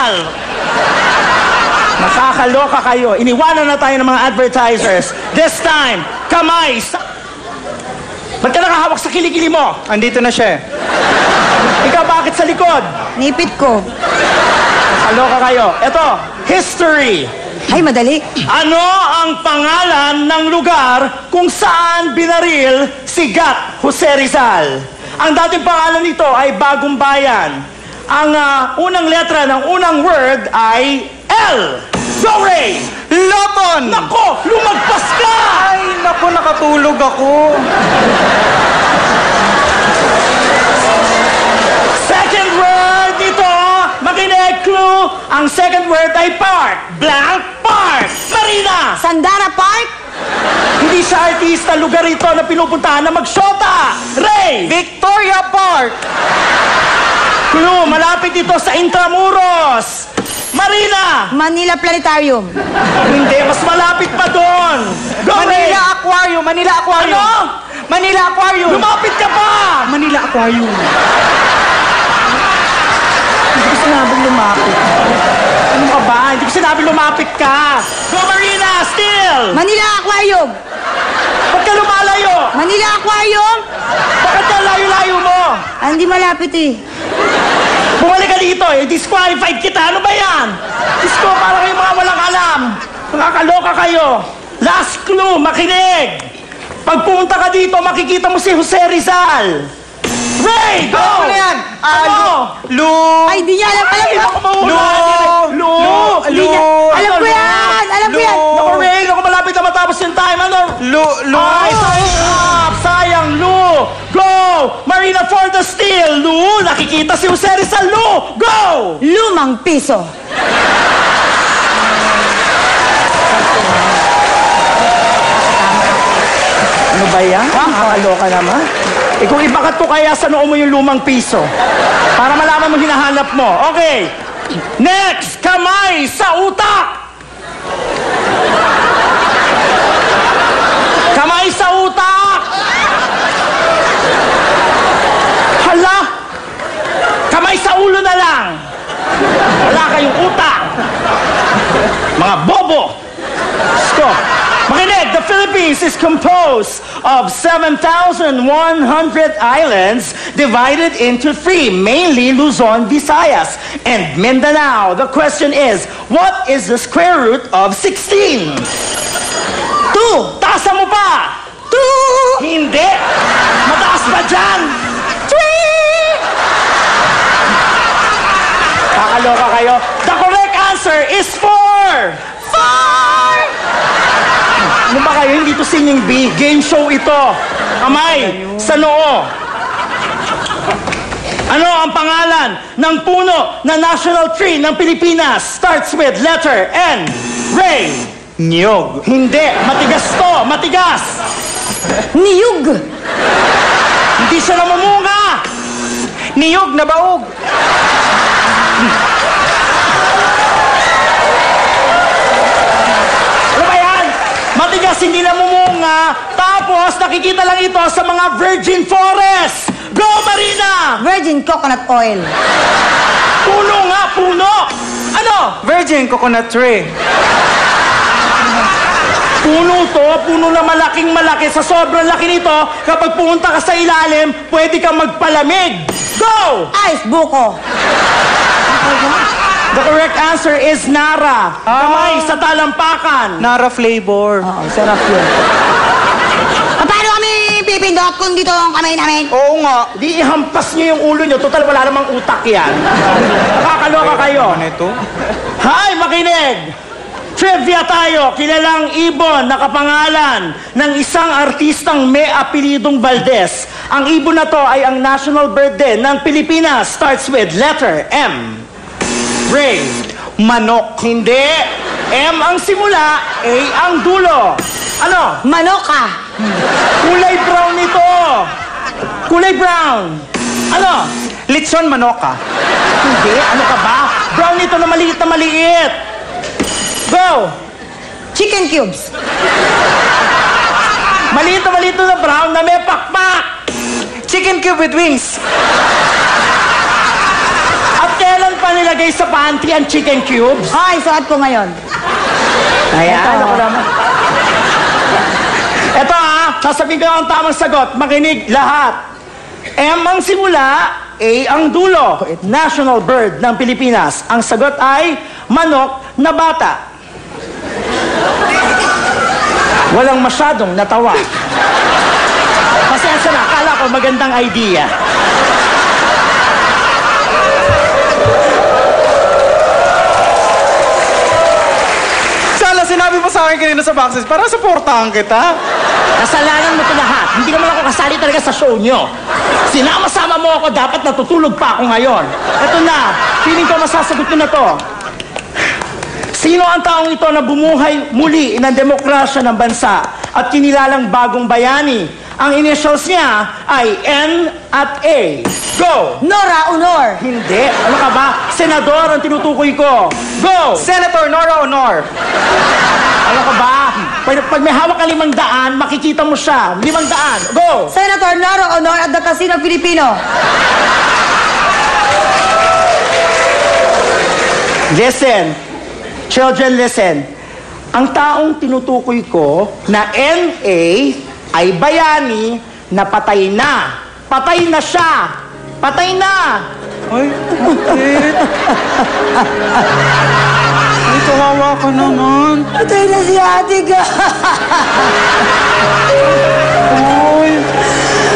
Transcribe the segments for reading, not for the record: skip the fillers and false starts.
Rizal! Nakakaloka kayo. Iniwanan na tayo ng mga advertisers. This time, kamay sa... Ba't ka nakahawak sa kilikili mo? Andito na siya. Ikaw bakit sa likod? Nipit ko. Nakakaloka kayo. Ito, history. Ay, madali. Ano ang pangalan ng lugar kung saan binaril si Gat Jose Rizal? Ang dating pangalan nito ay Bagong Bayan. Ang unang letra ng unang word ay L. Go, Ray! Lopon! Nako, lumagpas ka! Ay, nako, nakatulog ako. Second word dito, makinig, clue. Ang second word ay park. Blank park. Marina! Sandara Park? Hindi siya artista, lugar ito na pinupuntahan na magsyota. Ray! Victoria Park! Clue, malapit ito sa Intramuros. Marina! Manila Planetarium. Hindi, mas malapit pa doon. Go, Ray! Manila Aquarium! Manila Aquarium! Ano? Manila Aquarium! Lumapit ka pa! Manila Aquarium! Hindi ko sinabing lumapit. Ano ka ba? Hindi ko sinabing lumapit ka. Go, Marina! Still! Manila Aquarium. Ba't ka lumalayo? Manila Aquarium? Bakit ka layo-layo mo? Ah, hindi malapit eh. Bumalik ka dito eh. Disqualified kita. Ano ba yan? Diyos ko, para kayong mga walang alam. Nakakaloka kayo. Last clue, makinig. Pag pumunta ka dito, makikita mo si Jose Rizal. Ray, go! Ano yan? Ano? Lu... Ay, di niya alam. Alam Hindi mo. ako mahula. Lu! Di niya. Alam ko yan. Alam ko yan. Naku, Ray, naku, malapit na matapos yung time. Ano? Lu... Ay, sayang! Sayang, Lu! Go! Marina for the steal! Lu! Nakikita si Jose Rizal, Lu! Go! Lumang piso. Ano ba yan? Nakakaloka naman. Eh kung ibakat ko kaya sa noo mo yung lumang piso. Para malaman mo hinahanap mo. Okay. Next, kamay sa utak! Kamay sa utak! Hala! Kamay sa ulo na lang! Wala kayong utak! Mga bobo! Stop! Makinig, the Philippines is composed of 7,100 islands divided into 3, mainly Luzon, Visayas, and Mindanao. The question is, what is the square root of 16? 2. Taasa mo pa! 2! Hindi! Mataas pa dyan! 3! Kakaloka kayo. The correct answer is 4! 4! Ano ba kayo? Hindi to singing bee. Game show ito. Kamay sa noo. Ano ang pangalan ng puno na national tree ng Pilipinas? Starts with letter N. Ray. Niyog. Hindi. Matigas to. Matigas. Niyug. Hindi siya namumunga. Niyog na baog. Ano ba yan? Matigas, hindi namumunga. Tapos, nakikita lang ito sa mga virgin forest. Go, Marina! Virgin coconut oil. Puno nga, puno! Ano? Virgin coconut tree. Puno to, puno na malaking malaki. Sa sobrang laki nito, kapag pumunta ka sa ilalim, pwede kang magpalamig. Go! Ice buko. The correct answer is Nara. Kamay sa talampakan. Nara flavor. Oo, sarap yun. Paano kami pipindot kung dito ang kamay namin? Oo nga. Di ihampas niyo yung ulo niyo. Total, wala namang utak yan. Nakakaloka kayo. Ano ito? Hi, makinig! Trivia tayo. Kilalang ibon na kapangalan ng isang artistang may apelidong Valdez. Ang ibon na to ay ang national bird din ng Pilipinas. Starts with letter M. Ray. Manok. Hindi. M ang simula, A ang dulo. Ano? Manoka. Kulay brown ito. Kulay brown. Ano? Litson manoka. Hindi. Ano ka ba? Brown ito na maliit na maliit. Go! Chicken cubes. Maliit na brown na may pakpak. Chicken cube with wings. At kailan pa nila nilagay sa pantry ang chicken cubes? Ay, suot ko ngayon. Ayan, Ito. ako naman. Ito sasabihin ko ang tamang sagot. Makinig lahat. M ang simula, A ang dulo. National bird ng Pilipinas. Ang sagot ay manok na bata. Walang masyadong natawa. Pasensya na, akala ko magandang idea. Sala, sinabi mo sa akin kanina sa boxes, para supportahan kita. Kasalanan mo ito lahat. Hindi naman ako kasali talaga sa show nyo. Sinama-sama mo ako, dapat natutulog pa ako ngayon. Ito na, feeling ko masasagot nyo na to. Sino ang taong ito na bumuhay muli ng demokrasya ng bansa at kinilalang bagong bayani? Ang initials niya ay N at A. Go! Nora Honor. Hindi. Ano ka ba? Senador ang tinutukoy ko. Go! Senator Nora Honor. Ano ka ba? Pag may hawak ka 500, makikita mo siya. 500. Go! Senator Nora Honor at the Casino Filipino. Listen. Children, listen. Ang taong tinutukoy ko na NA ay bayani na patay na. Patay na siya. Patay na. Ay, bakit? Ay, kawawa ka naman. Patay na si Ate Ga. Ay,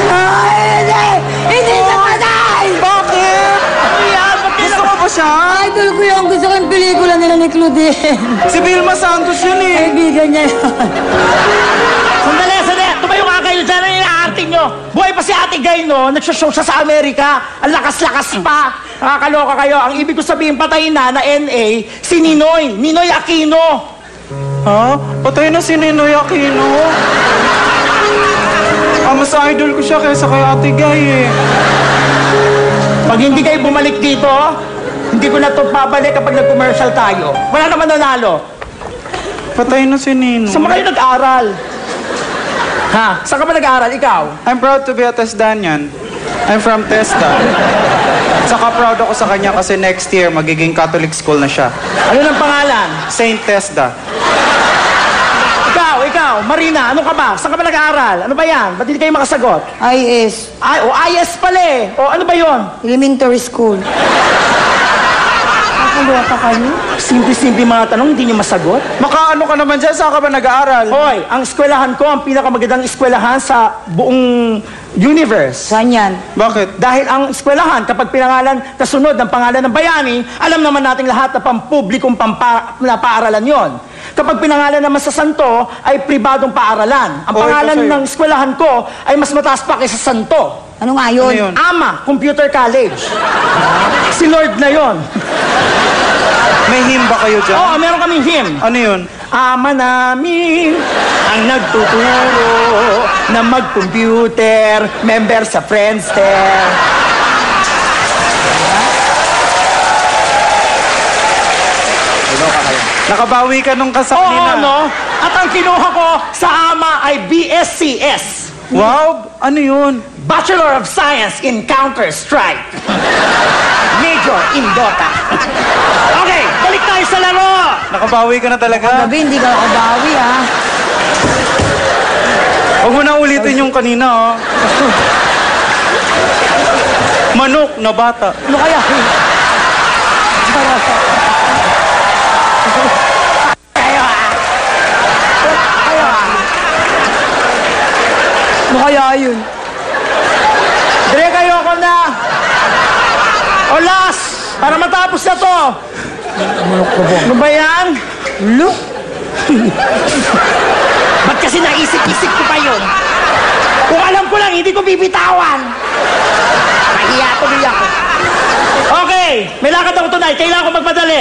Ay, hindi! Hindi siya patay! bakit? Ayan, ba't Gusto mo ba siya? Idol ko yung gusto ko yung pelikula nila ni Claudine. Si Vilma Santos yun eh. Kaibigan niya yun. Sandali, sandali. Tumayo nga kayo dyan. Ano yung aarting nyo? Buhay pa si Ate Gay, no? Nagsashow siya sa Amerika. Ang lakas-lakas pa. Nakakaloka kayo. Ang ibig ko sabihin, patay na NA, si Ninoy. Ninoy Aquino. Ha? Patay na si Ninoy Aquino. Mas idol ko siya kaysa kay Ate Gay eh. Pag hindi kayo bumalik dito, hindi ko na ito babalik kapag nag-commercial tayo. Wala naman nanalo. Patay na si Ninoy. Saan ba kayo nag-aral? Ha? Saan ka ba nag-aral? Ikaw? I'm proud to be a Tesdanian. I'm from Testa. Saka proud ako sa kanya kasi next year magiging Catholic school na siya. Ano ng pangalan? Saint Tesda. Ikaw, Marina, ano ka ba? Saan ka ba nag-aaral? Ano ba yan? Ba't hindi kayo makasagot? IS. Ay, IS pala eh. O ano ba yon? Elementary school. Nakakalawa pa kayo? Simple-simple mga tanong, hindi niyo masagot? Makaano ka naman dyan? Saan ka ba nag-aaral? Hoy, ang eskwelahan ko, ang pinakamagandang eskwelahan sa buong universe. Saan yan? Bakit? Dahil ang eskwelahan, kapag pinangalan, kasunod ng pangalan ng bayani, alam naman nating lahat na pampublikong na paaralan yon. Kapag pinangalan naman sa santo, ay pribadong paaralan. Ang Okay, pangalan kasi- ng eskwelahan ko ay mas mataas pa kaysa santo. Ano nga yun? Ano yun? AMA, Computer College. Si Lord na yon. May hymn ba kayo dyan? Oo, meron kaming hymn. Ano yun? Ama namin ang nagtuturo na mag-computer, member sa Friendster. Nakabawi ka nung Oo, kasalina. no? At ang kinuha ko sa AMA ay BSCS. Wow! Ano yun? Bachelor of Science in Counter-Strike. Major in Dota. Okay, balik tayo sa laro. Nakabawi ka na talaga? Gabi, hindi ka nakabawi, ha? Huwag mo na ulitin yung kanina, oh. Manok na bata. Ano kaya? Kayo Ano kaya yun? Dire kayo ako na. O last, para matapos na to. Ano ba yan? Look! Ba't kasi naisip-isip ko pa yun? Kung alam ko lang, hindi ko bibitawan. Mahiya tuloy ako. Okay, may lakad ako tonight. Kailangan ko magmadali.